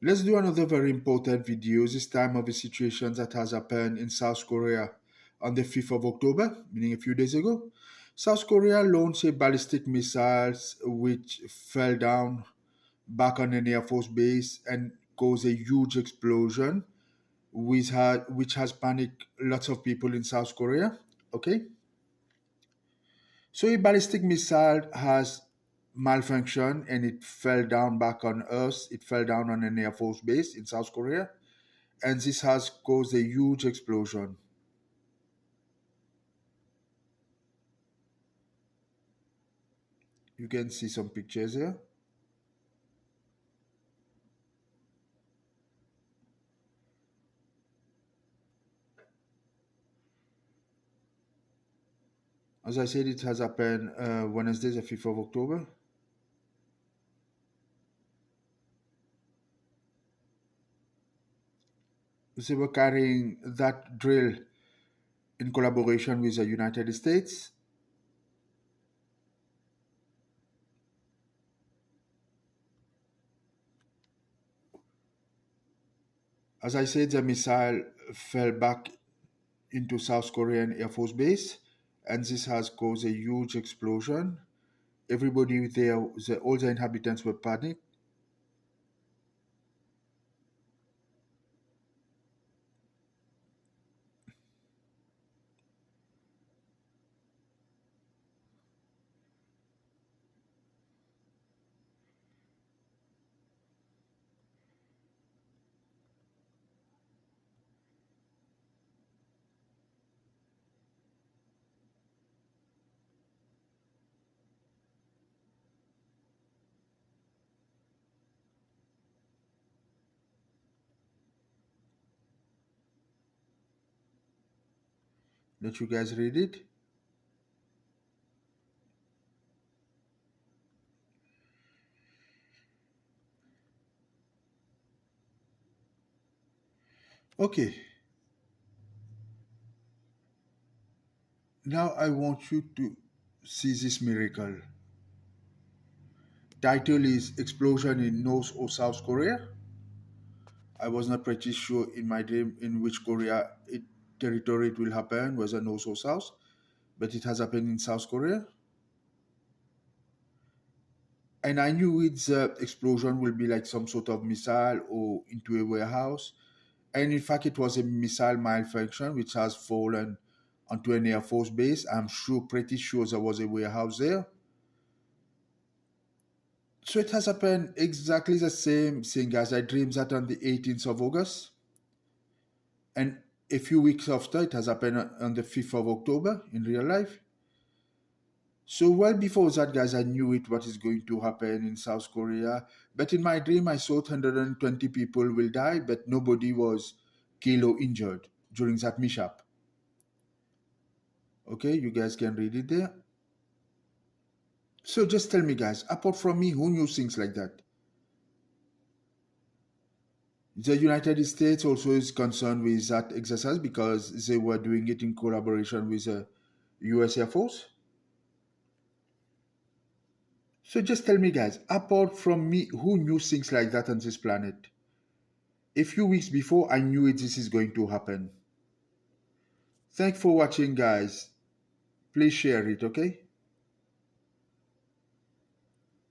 Let's do another very important video, this time of a situation that has happened in South Korea on the 5th of October, meaning a few days ago. South Korea launched a ballistic missiles which fell down back on an Air Force base and caused a huge explosion which has panicked lots of people in South Korea. Okay? So a ballistic missile has malfunctioned and it fell down back on Earth. It fell down on an Air Force base in South Korea, and this has caused a huge explosion. You can see some pictures here. As I said, it has happened Wednesday, the 5th of October. They were carrying that drill in collaboration with the United States. As I said, the missile fell back into South Korean Air Force Base, and this has caused a huge explosion. Everybody there, all the inhabitants were panicked. Let you guys read it. Okay. Now I want you to see this miracle. Title is Explosion in North or South Korea. I was not pretty sure in my dream in which territory it will happen, whether North or South, but it has happened in South Korea. And I knew the explosion will be like some sort of missile or into a warehouse. And in fact, it was a missile malfunction which has fallen onto an Air Force base. I'm pretty sure there was a warehouse there. So it has happened exactly the same thing as I dreamed that on the 18th of August. And a few weeks after, it has happened on the 5th of October in real life. So well before that, guys, I knew what is going to happen in South Korea. But in my dream, I thought 120 people will die, but nobody was killed or injured during that mishap. Okay, you guys can read it there. So just tell me, guys, apart from me, who knew things like that? The United States also is concerned with that exercise because they were doing it in collaboration with the US Air Force. So just tell me, guys, apart from me, who knew things like that on this planet? A few weeks before, I knew this is going to happen. Thanks for watching, guys. Please share it, okay?